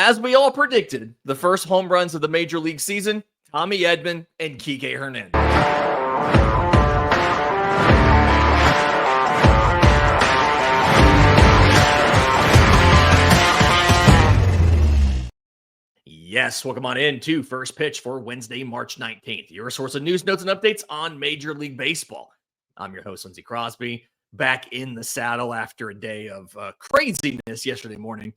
As we all predicted, the first home runs of the Major League season, Tommy Edman and Kike Hernandez. Yes, welcome on in to First Pitch for Wednesday, March 19th. Your source of news, notes, and updates on Major League Baseball. I'm your host, Lindsay Crosby, back in the saddle after a day of craziness yesterday morning.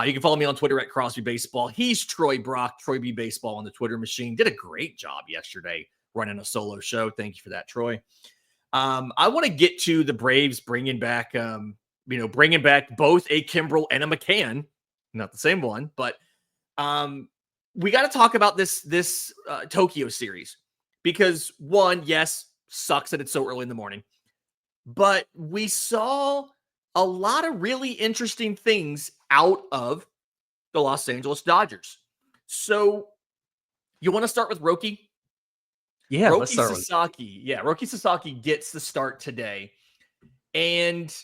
You can follow me on Twitter at Crosby Baseball. He's Troy Brock, Troy B Baseball on the Twitter machine. Did a great job yesterday running a solo show. Thank you for that, Troy. I want to get to the Braves bringing back both a Kimbrel and a McCann. Not the same one, but we got to talk about this Tokyo series because one, yes, sucks that it's so early in the morning, but we saw a lot of really interesting things out of the Los Angeles Dodgers. So you want to start with Roki? Yeah, Roki let's start Sasaki. Yeah, Roki Sasaki gets the start today. And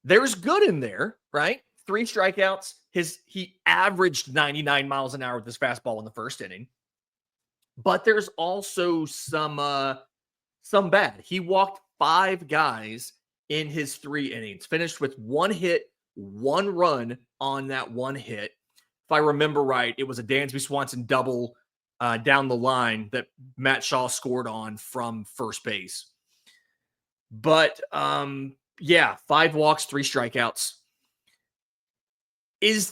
there's good in there, right? 3 strikeouts. He averaged 99 miles an hour with his fastball in the first inning. But there's also some bad. He walked 5 guys in his 3 innings, finished with 1 hit, 1 run on that 1 hit. If I remember right, it was a Dansby Swanson double down the line that Matt Shaw scored on from first base. But 5 walks, 3 strikeouts. Is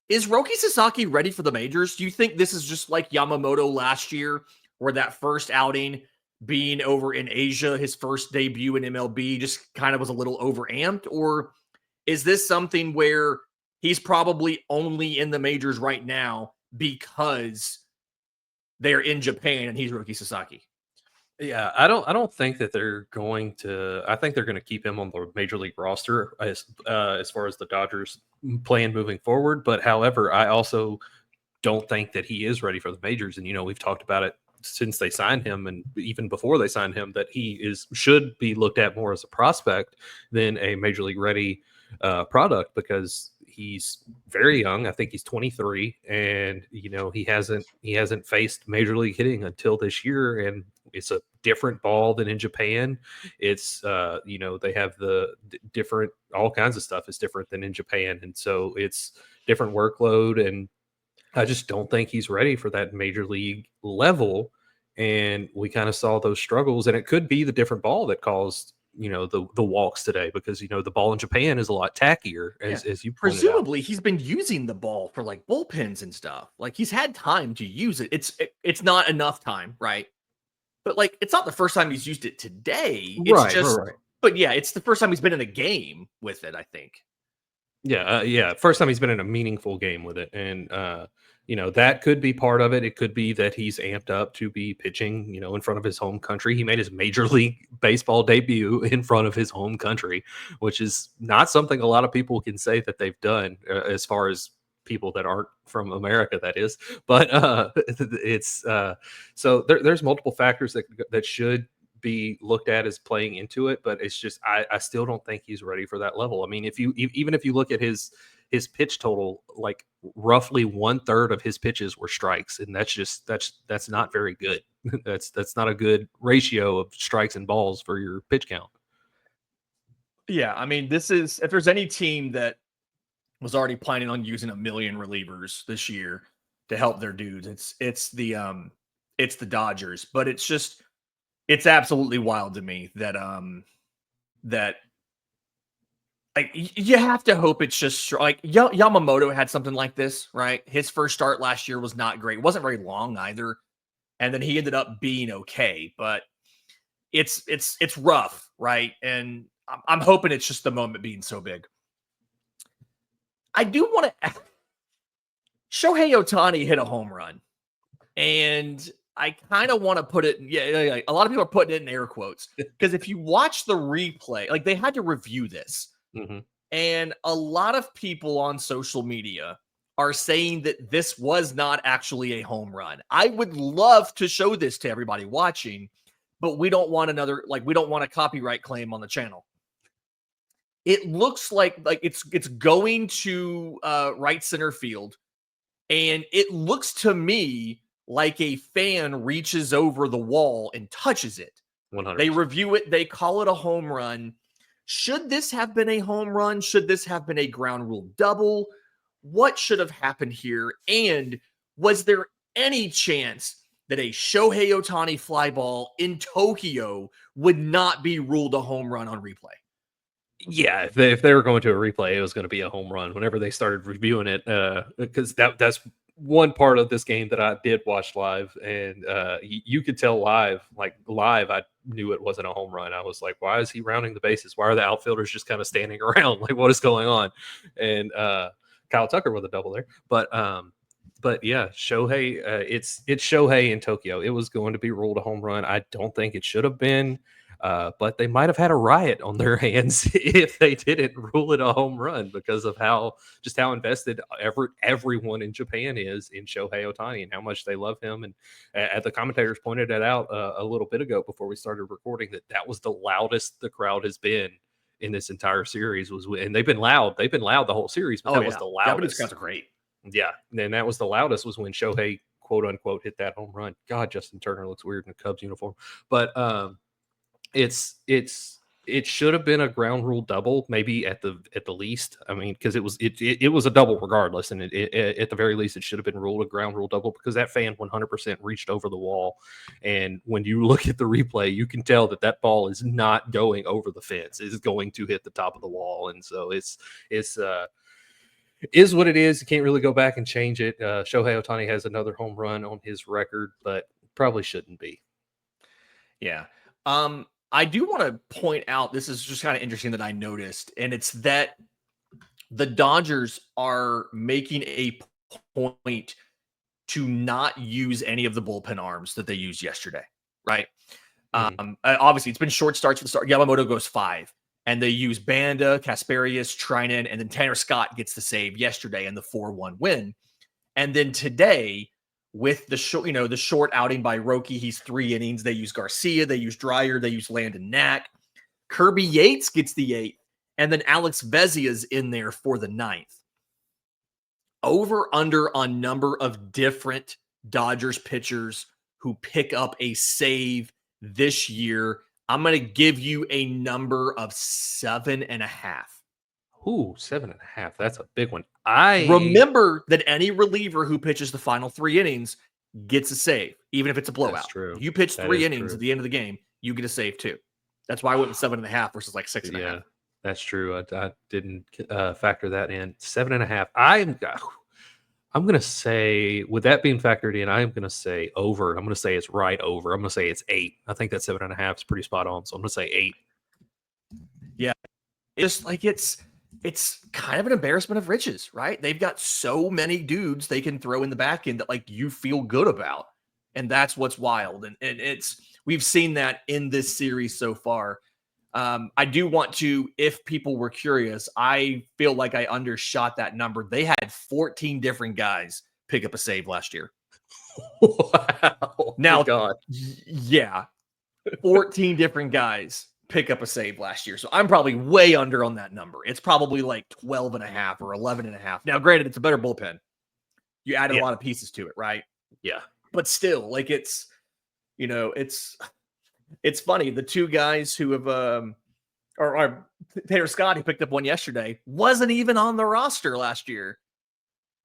Roki Sasaki ready for the majors? Do you think this is just like Yamamoto last year, where that first outing being over in Asia, his first debut in MLB, just kind of was a little overamped? Or is this something where he's probably only in the majors right now because they're in Japan and he's Roki Sasaki? Yeah, I don't think that they're going to. I think they're going to keep him on the major league roster as far as the Dodgers plan moving forward. But however, I also don't think that he is ready for the majors. And we've talked about it since they signed him, and even before they signed him, that he should be looked at more as a prospect than a major league ready product, because he's very young. I think he's 23, and he hasn't faced major league hitting until this year, and it's a different ball than in Japan. It's they have the different, all kinds of stuff is different than in Japan, and so it's different workload, and I just don't think he's ready for that major league level. And we kind of saw those struggles, and it could be the different ball that caused the walks today, because the ball in Japan is a lot tackier, as you pointed presumably out. he's been using the ball for like bullpens and stuff. Like, he's had time to use it. It's not enough time, right? But like, it's not the first time he's used it today. It's Right. But yeah, it's the first time he's been in a game with it, I think. Yeah. First time he's been in a meaningful game with it. And, that could be part of it. It could be that he's amped up to be pitching, in front of his home country. He made his Major League Baseball debut in front of his home country, which is not something a lot of people can say that they've done, as far as people that aren't from America, that is. But it's so there's multiple factors that should be looked at as playing into it, but it's just I still don't think he's ready for that level. I mean, even if you look at his pitch total, like roughly 1/3 of his pitches were strikes, and that's not very good. that's not a good ratio of strikes and balls for your pitch count. Yeah, I mean, this is, if there's any team that was already planning on using 1 million relievers this year to help their dudes, it's the Dodgers. But it's absolutely wild to me that like, you have to hope it's just like Yamamoto had something like this, right? His first start last year was not great. It wasn't very long either. And then he ended up being okay, but it's rough, right? And I'm hoping it's just the moment being so big. I do want to. Shohei Ohtani hit a home run, and I kind of want to put it. Yeah, a lot of people are putting it in air quotes, because if you watch the replay, like, they had to review this, and a lot of people on social media are saying that this was not actually a home run. I would love to show this to everybody watching, but we don't want we don't want a copyright claim on the channel. it looks like it's going to right center field, and it looks to me like a fan reaches over the wall and touches it. 100%. They review it, they call it a home run. Should this have been a home run? Should this have been a ground rule double? What should have happened here? And was there any chance that a Shohei Ohtani fly ball in Tokyo would not be ruled a home run on replay? Yeah, if they were going to a replay, it was going to be a home run whenever they started reviewing it, because that's one part of this game that I did watch live, and you could tell live, I knew it wasn't a home run. I was like, why is he rounding the bases? Why are the outfielders just kind of standing around? Like, what is going on? And Kyle Tucker with a double there, but yeah, Shohei, it's Shohei in Tokyo. It was going to be ruled a home run. I don't think it should have been. But they might have had a riot on their hands if they didn't rule it a home run because of how invested everyone in Japan is in Shohei Ohtani and how much they love him. And the commentators pointed it out a little bit ago before we started recording that was the loudest the crowd has been in this entire series. And they've been loud. They've been loud the whole series, but that was the loudest. Japanese crowds are great. Yeah, and that was the loudest was when Shohei quote unquote hit that home run. God, Justin Turner looks weird in a Cubs uniform, but it should have been a ground rule double, maybe at the least. I mean, because it was a double regardless, and at the very least, it should have been ruled a ground rule double because that fan 100% reached over the wall, and when you look at the replay, you can tell that ball is not going over the fence; it's going to hit the top of the wall, and so it's is what it is. You can't really go back and change it. Shohei Ohtani has another home run on his record, but probably shouldn't be. Yeah. I do want to point out, this is just kind of interesting that I noticed, and it's that the Dodgers are making a point to not use any of the bullpen arms that they used yesterday, right? Mm-hmm. Obviously, it's been short starts for the start. Yamamoto goes 5, and they use Banda, Kasperius, Trinan, and then Tanner Scott gets the save yesterday in the 4-1 win. And then today, with the short outing by Roki, he's 3 innings. They use Garcia, they use Dreyer, they use Landon Knack. Kirby Yates gets the 8th, and then Alex Vezia's in there for the 9th. Over under on number of different Dodgers pitchers who pick up a save this year. I'm going to give you a number of 7.5. Ooh, 7.5. That's a big one. I remember that any reliever who pitches the final 3 innings gets a save, even if it's a blowout. That's true. You pitch 3 innings at the end of the game, you get a save too. That's why I went with 7.5 versus like 6.5. Yeah, that's true. I didn't factor that in. 7.5. I'm going to say, with that being factored in, I'm going to say over. I'm going to say it's right over. I'm going to say it's 8. I think that 7.5 is pretty spot on. So I'm going to say 8. Yeah. It's kind of an embarrassment of riches, right? They've got so many dudes they can throw in the back end that you feel good about. And that's what's wild. And we've seen that in this series so far. I do want to, if people were curious, I feel like I undershot that number. They had 14 different guys pick up a save last year. Wow. Now, God. Yeah, 14 different guys pick up a save last year. So I'm probably way under on that number. It's probably like 12.5 or 11.5. Now, granted, it's a better bullpen. You added a lot of pieces to it, right? Yeah. But still, it's funny. The 2 guys who have, or Tanner Scott, who picked up one yesterday, wasn't even on the roster last year.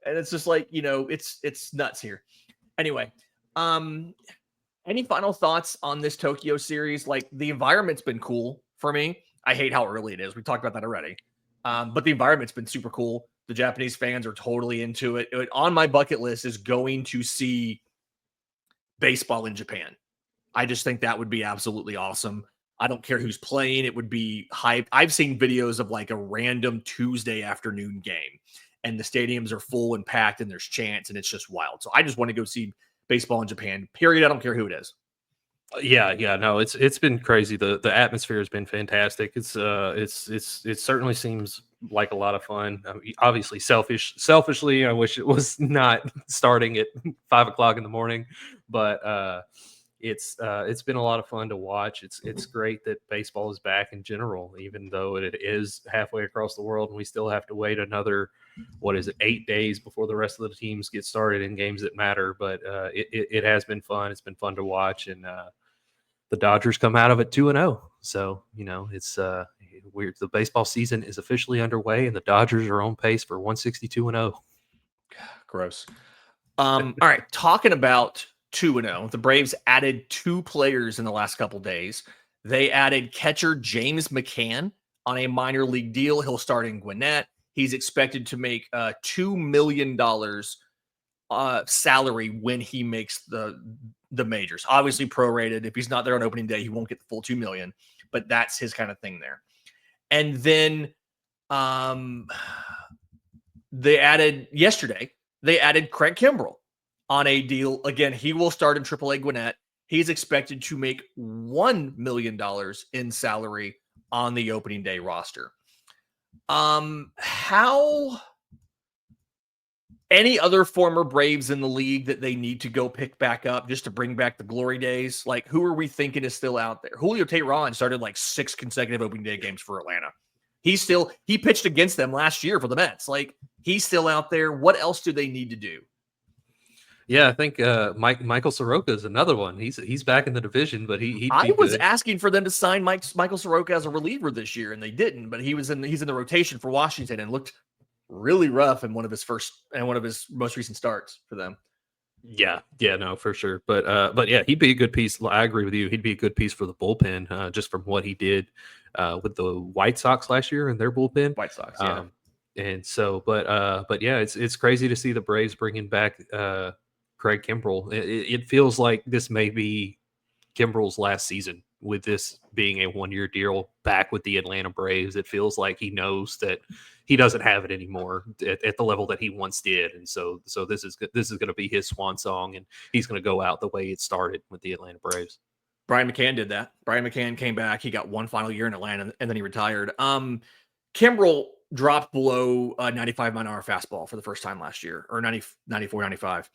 And it's just it's nuts here. Anyway, any final thoughts on this Tokyo series? The environment's been cool for me. I hate how early it is. We talked about that already. But the environment's been super cool. The Japanese fans are totally into it. On my bucket list is going to see baseball in Japan. I just think that would be absolutely awesome. I don't care who's playing. It would be hype. I've seen videos of a random Tuesday afternoon game, and the stadiums are full and packed, and there's chants, and it's just wild. So I just want to go see baseball in Japan, period. I don't care who it is. Yeah, no, it's been crazy. The atmosphere has been fantastic. It certainly seems like a lot of fun. I mean, obviously, selfishly, I wish it was not starting at 5 o'clock in the morning, but it's been a lot of fun to watch. It's great that baseball is back in general, even though it is halfway across the world, and we still have to wait another 8 days before the rest of the teams get started in games that matter. But it has been fun. It's been fun to watch, and the Dodgers come out of it 2-0. So it's weird. The baseball season is officially underway, and the Dodgers are on pace for 162-0. Gross. All right, talking about 2-0, the Braves added 2 players in the last couple days. They added catcher James McCann on a minor league deal. He'll start in Gwinnett. He's expected to make $2 million salary when he makes the majors. Obviously prorated. If he's not there on opening day, he won't get the full $2 million, but that's his kind of thing there. And then they added Craig Kimbrell on a deal. Again, he will start in AAA Gwinnett. He's expected to make $1 million in salary on the opening day roster. How any other former Braves in the league that they need to go pick back up just to bring back the glory days? Like, who are we thinking is still out there? Julio Teheran started like 6 consecutive opening day games for Atlanta. He pitched against them last year for the Mets. Like, he's still out there. What else do they need to do? Yeah, I think Michael Soroka is another one. He's back in the division, but I was asking for them to sign Michael Soroka as a reliever this year, and they didn't. But he's in the rotation for Washington and looked really rough in one of his most recent starts for them. Yeah, no, for sure. But yeah, he'd be a good piece. I agree with you. He'd be a good piece for the bullpen, just from what he did with the White Sox last year in their bullpen. White Sox, yeah. And so, but yeah, it's crazy to see the Braves bringing back Craig Kimbrell. It feels like this may be Kimbrell's last season, with this being a 1-year deal back with the Atlanta Braves. It feels like he knows that he doesn't have it anymore at the level that he once did. And so this is going to be his swan song, and he's going to go out the way it started with the Atlanta Braves. Brian McCann did that. Brian McCann came back. He got one final year in Atlanta, and then he retired. Kimbrell dropped below 95 mile-an-hour fastball for the first time last year, or 94, 95.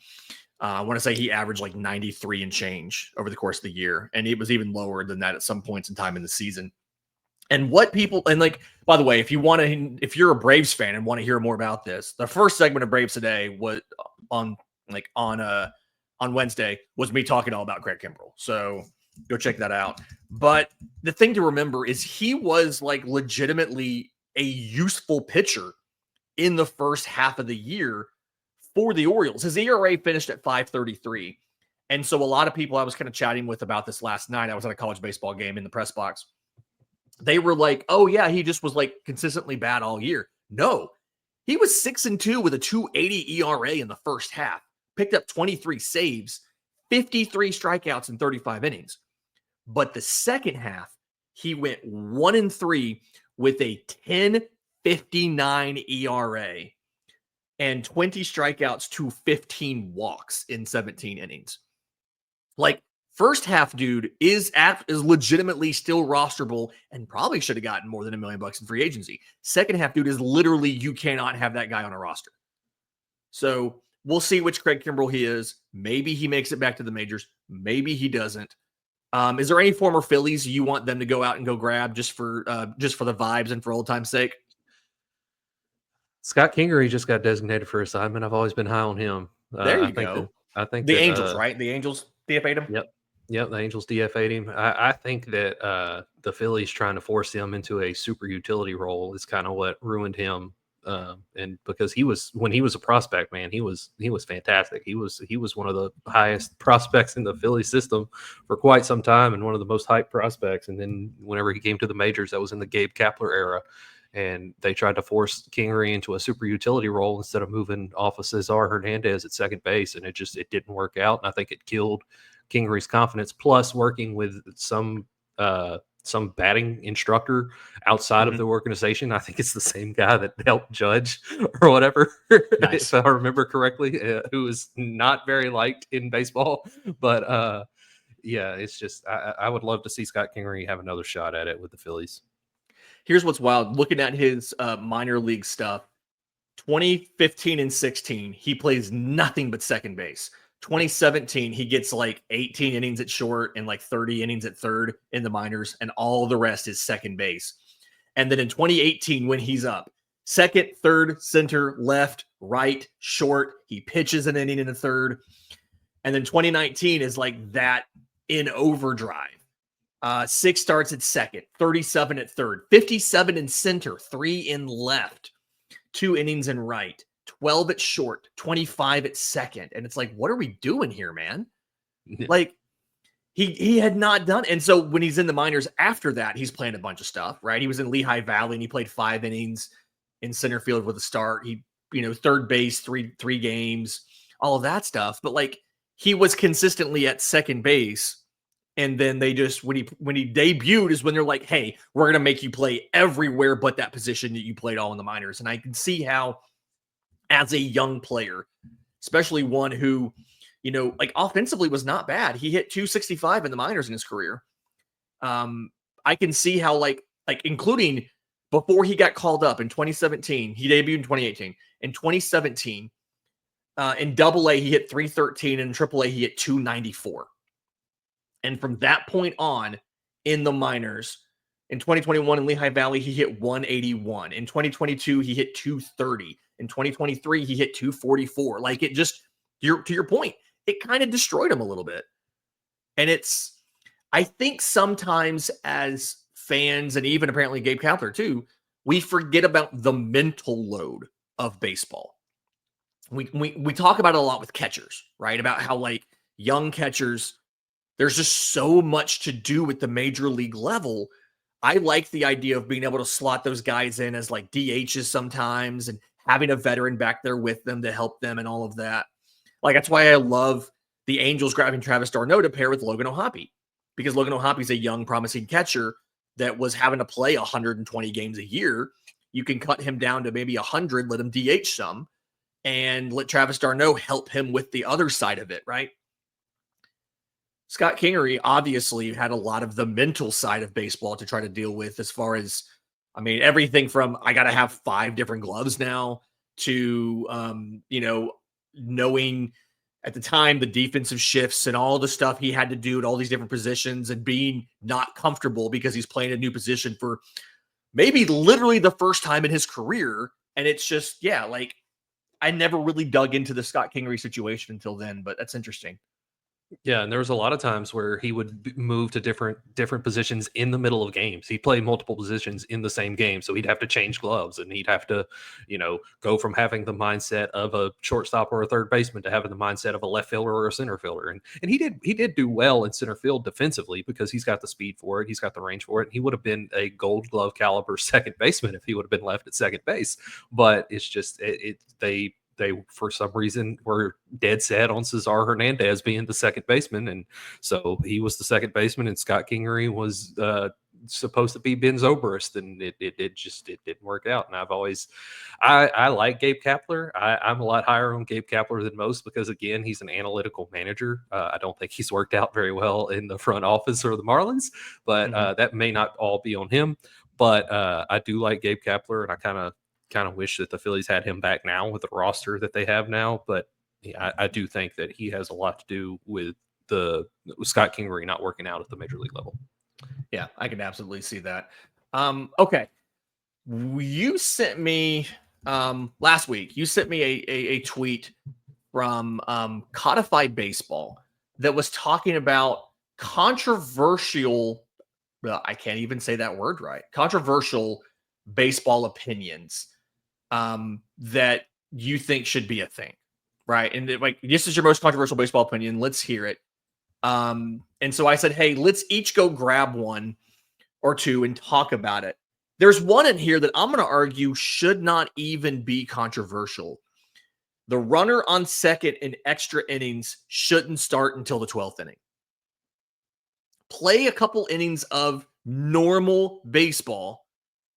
I want to say he averaged like 93 and change over the course of the year. And it was even lower than that at some points in time in the season. And by the way, if you're a Braves fan and want to hear more about this, the first segment of Braves Today was on Wednesday was me talking all about Craig Kimbrell. So go check that out. But the thing to remember is he was like legitimately a useful pitcher in the first half of the year for the Orioles. His ERA finished at 5.33. And so a lot of people I was kind of chatting with about this last night, I was at a college baseball game in the press box. They were like, oh yeah, he just was like consistently bad all year. No, he was 6-2 with a 2.80 ERA in the first half, picked up 23 saves, 53 strikeouts in 35 innings. But the second half, he went 1-3 with a 10.59 ERA and 20 strikeouts to 15 walks in 17 innings. Like, first half dude is legitimately still rosterable and probably should have gotten more than $1 million in free agency. Second half dude is literally, you cannot have that guy on a roster. So we'll see which Craig Kimbrell he is. Maybe he makes it back to the majors. Maybe he doesn't. Is there any former Phillies you want them to go out and go grab just for the vibes and for old time's sake? Scott Kingery just got designated for assignment. I've always been high on him. There you go. I think the Angels, right? The Angels DFA'd him. Yep. The Angels DFA'd him. I think that the Phillies trying to force him into a super utility role is kind of what ruined him. And because when he was a prospect, man, he was fantastic. He was one of the highest prospects in the Philly system for quite some time, and one of the most hyped prospects. And then whenever he came to the majors, that was in the Gabe Kapler era. And they tried to force Kingery into a super utility role instead of moving off of Cesar Hernandez at second base. And it didn't work out. And I think it killed Kingery's confidence, plus working with some batting instructor outside of the organization. I think it's the same guy that helped Judge or whatever, nice. if I remember correctly, who is not very liked in baseball. But yeah, it's just, I would love to see Scott Kingery have another shot at it with the Phillies. Here's what's wild. Looking at his minor league stuff, 2015 and 16, he plays nothing but second base. 2017, he gets like 18 innings at short and like 30 innings at third in the minors, and all the rest is second base. And then in 2018, when he's up, second, third, center, left, right, short, he pitches an inning in the third. And then 2019 is like that in overdrive. 6 starts at second, 37 at third, 57 in center, 3 in left, 2 innings in right, 12 at short, 25 at second. And it's like, what are we doing here, man? Like, he had not done. And so when he's in the minors after that, he's playing a bunch of stuff, right? He was in Lehigh Valley and he played 5 innings in center field with a start. He, third base, three games, all of that stuff. But like, he was consistently at second base. And then they just, when he debuted is when they're like, hey, we're going to make you play everywhere but that position that you played all in the minors. And I can see how, as a young player, especially one who, like offensively was not bad. He hit 265 in the minors in his career. I can see how like including before he got called up in 2017, he debuted in 2018. In 2017, in Double-A, he hit 313, and in Triple-A, he hit 294. And from that point on in the minors, in 2021 in Lehigh Valley, he hit 181. In 2022, he hit 230. In 2023, he hit 244. Like, it just, to your point, it kind of destroyed him a little bit. And I think sometimes as fans, and even apparently Gabe Kapler too, we forget about the mental load of baseball. We talk about it a lot with catchers, right? About how like young catchers, there's just so much to do at the major league level. I like the idea of being able to slot those guys in as like DHs sometimes and having a veteran back there with them to help them and all of that. Like, that's why I love the Angels grabbing Travis d'Arnaud to pair with Logan O'Hoppe, because Logan O'Hoppe is a young, promising catcher that was having to play 120 games a year. You can cut him down to maybe 100, let him DH some, and let Travis d'Arnaud help him with the other side of it, right? Scott Kingery obviously had a lot of the mental side of baseball to try to deal with, as far as, everything from I got to have 5 different gloves now to, knowing at the time the defensive shifts and all the stuff he had to do at all these different positions, and being not comfortable because he's playing a new position for maybe literally the first time in his career. And it's just, like, I never really dug into the Scott Kingery situation until then, but that's interesting. Yeah, and there was a lot of times where he would move to different positions in the middle of games. He'd play multiple positions in the same game, so he'd have to change gloves, and he'd have to, go from having the mindset of a shortstop or a third baseman to having the mindset of a left fielder or a center fielder. And he did do well in center field defensively, because he's got the speed for it, he's got the range for it. And he would have been a Gold Glove caliber second baseman if he would have been left at second base. But it's just they for some reason were dead set on Cesar Hernandez being the second baseman, and so he was the second baseman, and Scott Kingery was supposed to be Ben Zobrist, and it didn't work out. And I like Gabe Kapler. I'm a lot higher on Gabe Kapler than most, because again, he's an analytical manager. I don't think he's worked out very well in the front office or the Marlins, but that may not all be on him. But I do like Gabe Kapler, and I kind of wish that the Phillies had him back now with the roster that they have now. But I do think that he has a lot to do with Scott Kingery not working out at the major league level. Yeah, I can absolutely see that. Okay. You sent me last week, you sent me a tweet from Codified Baseball that was talking about controversial, I can't even say that word right, controversial baseball opinions that you think should be a thing, right? And like, this is your most controversial baseball opinion. Let's hear it. And so I said, hey, let's each go grab one or two and talk about it. There's one in here that I'm going to argue should not even be controversial. The runner on second in extra innings shouldn't start until the 12th inning. Play a couple innings of normal baseball.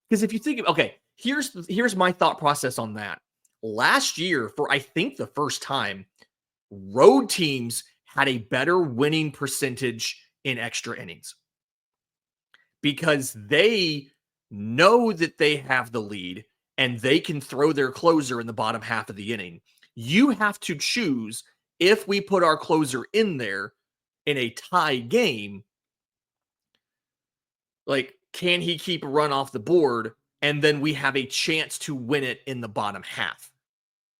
Because if you think, okay, here's my thought process on that. Last year, for I think the first time, road teams had a better winning percentage in extra innings, because they know that they have the lead and they can throw their closer in the bottom half of the inning. You have to choose if we put our closer in there in a tie game, like, can he keep a run off the board? And then we have a chance to win it in the bottom half.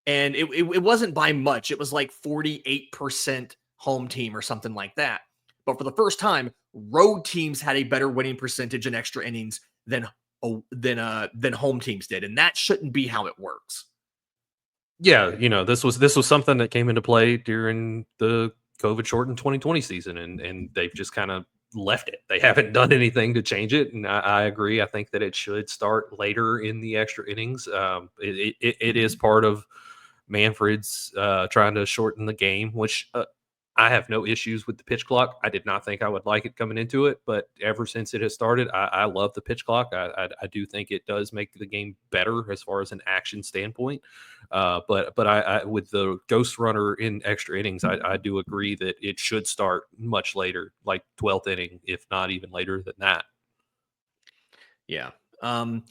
And it wasn't by much. It was like 48% home team or something like that. But for the first time, road teams had a better winning percentage in extra innings than home teams did. And that shouldn't be how it works. Yeah, this was something that came into play during the COVID shortened 2020 season, and they've just kind of left it. They haven't done anything to change it, and I agree. I think that it should start later in the extra innings. It is part of Manfred's trying to shorten the game, which I have no issues with the pitch clock. I did not think I would like it coming into it, but ever since it has started, I love the pitch clock. I do think it does make the game better as far as an action standpoint. But I with the ghost runner in extra innings, I do agree that it should start much later, like 12th inning, if not even later than that. Yeah. All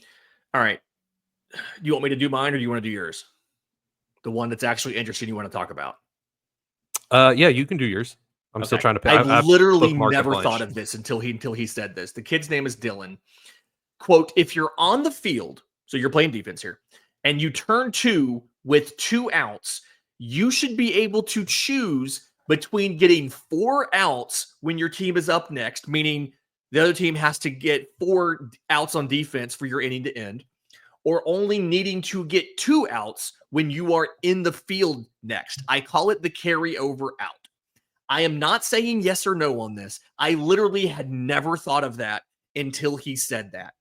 right. Do you want me to do mine or do you want to do yours? The one that's actually interesting you want to talk about? Yeah, you can do yours. I'm still trying to pick. I literally never thought of this until he said this. The kid's name is Dylan. Quote, if you're on the field, so you're playing defense here, and you turn 2 with 2 outs, you should be able to choose between getting 4 outs when your team is up next, meaning the other team has to get 4 outs on defense for your inning to end, or only needing to get 2 outs when you are in the field next. I call it the carryover out. I am not saying yes or no on this. I literally had never thought of that until he said that.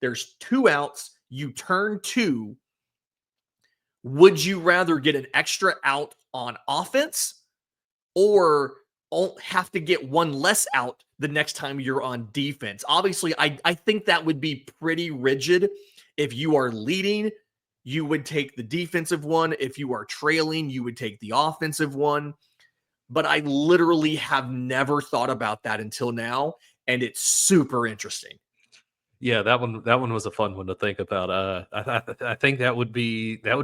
There's 2 outs. You turn 2. Would you rather get an extra out on offense or have to get 1 less out the next time you're on defense? Obviously, I think that would be pretty rigid. If you are leading, you would take the defensive one. If you are trailing, you would take the offensive one. But I literally have never thought about that until now, and it's super interesting. Yeah, that one was a fun one to think about. I think that would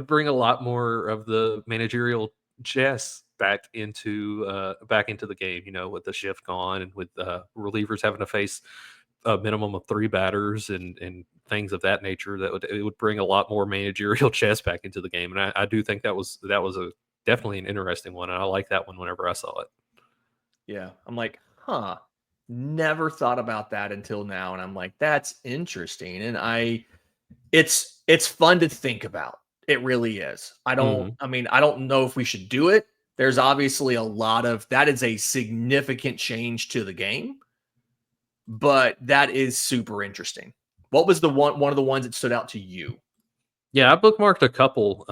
bring a lot more of the managerial chess back into the game. With the shift gone and with relievers having to face a minimum of 3 batters and things of that nature, it would bring a lot more managerial chess back into the game. And I do think that was definitely an interesting one. And I like that one whenever I saw it. Yeah. I'm like, never thought about that until now. And I'm like, that's interesting. And it's fun to think about. It really is. I don't know if we should do it. There's obviously a lot of, that is a significant change to the game, but that is super interesting. What was one of the ones that stood out to you? Yeah, I bookmarked a couple.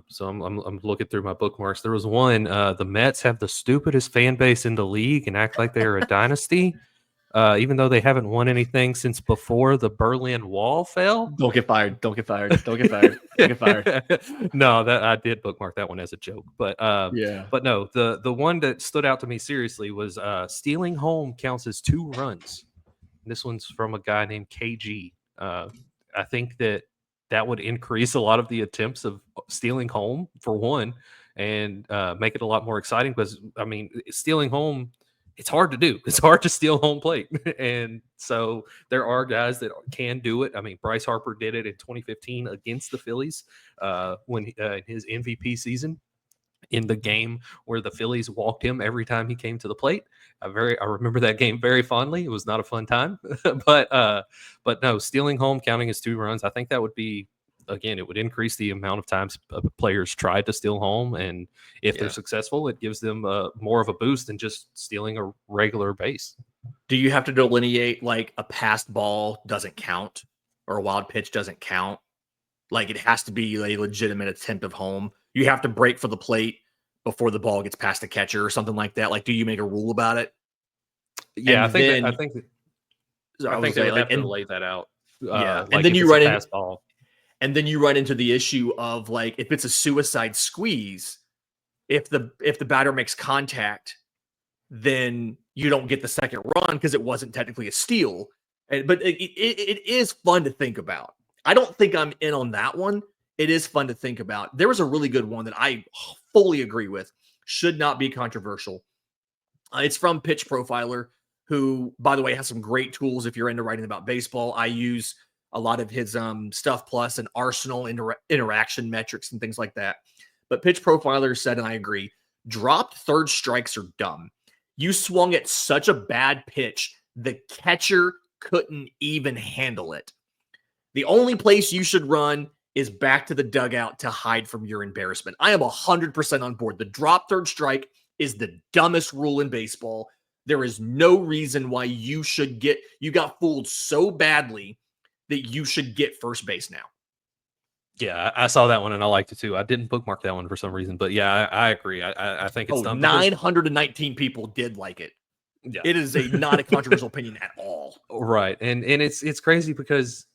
So I'm looking through my bookmarks. There was one. The Mets have the stupidest fan base in the league and act like they're a dynasty, even though they haven't won anything since before the Berlin Wall fell. Don't get fired. Don't get fired. Don't get fired. Don't get fired. No, that I did bookmark that one as a joke, but yeah. But no, the one that stood out to me seriously was stealing home counts as 2 runs. This one's from a guy named KG. I think that would increase a lot of the attempts of stealing home, for one, and make it a lot more exciting. Because stealing home, it's hard to do. It's hard to steal home plate, and so there are guys that can do it. Bryce Harper did it in 2015 against the Phillies when his MVP season, in the game where the Phillies walked him every time he came to the plate. I remember that game very fondly. It was not a fun time, but no, stealing home counting as 2 runs. I think that would be, again, it would increase the amount of times players tried to steal home, and if they're successful, it gives them more of a boost than just stealing a regular base. Do you have to delineate like a passed ball doesn't count or a wild pitch doesn't count? Like it has to be a legitimate attempt of home. You have to break for the plate before the ball gets past the catcher or something like that. Like, do you make a rule about it? Yeah, I think they would have to lay that out. And then you run into ball. And then you run into the issue of like, if it's a suicide squeeze, if the batter makes contact, then you don't get the second run because it wasn't technically a steal. But it is fun to think about. I don't think I'm in on that one. It is fun to think about. There was a really good one that I fully agree with. should not be controversial. It's from Pitch Profiler, who, by the way, has some great tools if you're into writing about baseball. I use a lot of his Stuff Plus and Arsenal interaction metrics and things like that. But Pitch Profiler said, and I agree, dropped third strikes are dumb. You swung at such a bad pitch, the catcher couldn't even handle it. The only place you should run is back to the dugout to hide from your embarrassment. I am 100% on board. The drop third strike is the dumbest rule in baseball. There is no reason why you got fooled so badly that you should get first base now. Yeah, I saw that one and I liked it too. I didn't bookmark that one for some reason, but yeah, I agree. I think it's dumb. 919 people did like it. Yeah. It is not a controversial opinion at all. Right. And it's crazy because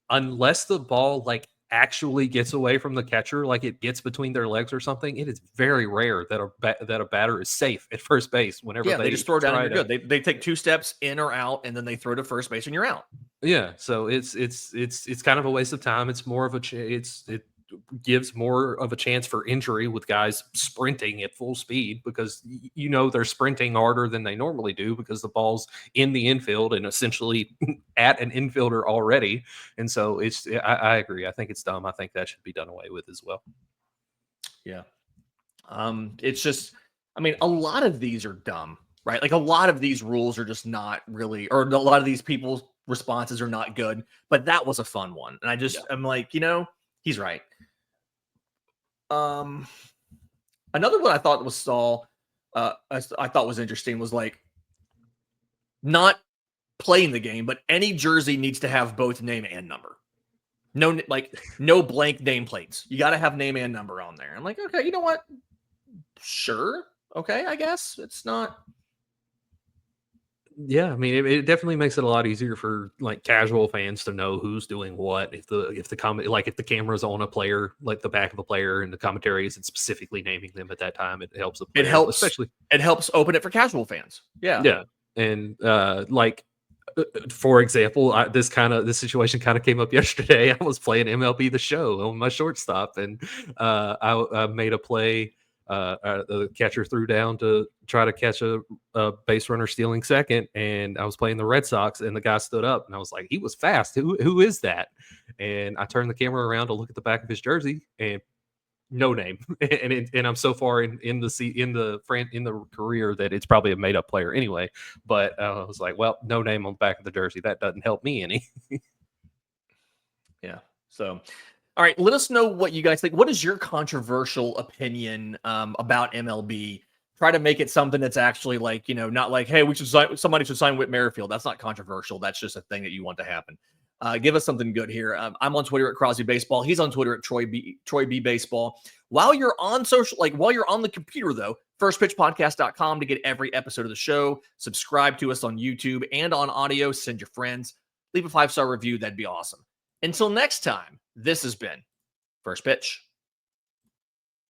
unless the ball like actually gets away from the catcher, like it gets between their legs or something, it is very rare that a batter is safe at first base whenever they just throw it down and you're good. They take 2 steps in or out and then they throw to first base and you're out. Yeah, so it's kind of a waste of time. It's more of it gives more of a chance for injury with guys sprinting at full speed because they're sprinting harder than they normally do because the ball's in the infield and essentially at an infielder already. And so I agree. I think it's dumb. I think that should be done away with as well. Yeah. It's just, a lot of these are dumb, right? Like a lot of these rules are just not really, or a lot of these people's responses are not good, but that was a fun one. And I'm like, he's right. Another one I thought I thought was interesting was like not playing the game, but any jersey needs to have both name and number. No blank nameplates. You got to have name and number on there. I'm like, okay, you know what? Sure. Okay. I guess it's not. Yeah, it definitely makes it a lot easier for like casual fans to know who's doing what. If the camera's on a player, like the back of a player, and the commentary isn't specifically naming them at that time, it helps. It helps open it for casual fans. Yeah, yeah, and for example, this situation kind of came up yesterday. I was playing MLB The Show on my shortstop, and I made a play. The catcher threw down to try to catch a base runner stealing second, and I was playing the Red Sox, and the guy stood up, and I was like, he was fast. Who is that? And I turned the camera around to look at the back of his jersey, and no name. and I'm so far in the career that it's probably a made up player anyway. But I was like, well, no name on the back of the jersey. That doesn't help me any. Yeah. So. All right, let us know what you guys think. What is your controversial opinion about MLB? Try to make it something that's actually like, not like, hey, somebody should sign Whit Merrifield. That's not controversial. That's just a thing that you want to happen. Give us something good here. I'm on Twitter at Crosby Baseball. He's on Twitter at Troy B Baseball. While you're on while you're on the computer though, firstpitchpodcast.com to get every episode of the show. Subscribe to us on YouTube and on audio. Send your friends. Leave a 5-star review. That'd be awesome. Until next time, this has been First Pitch.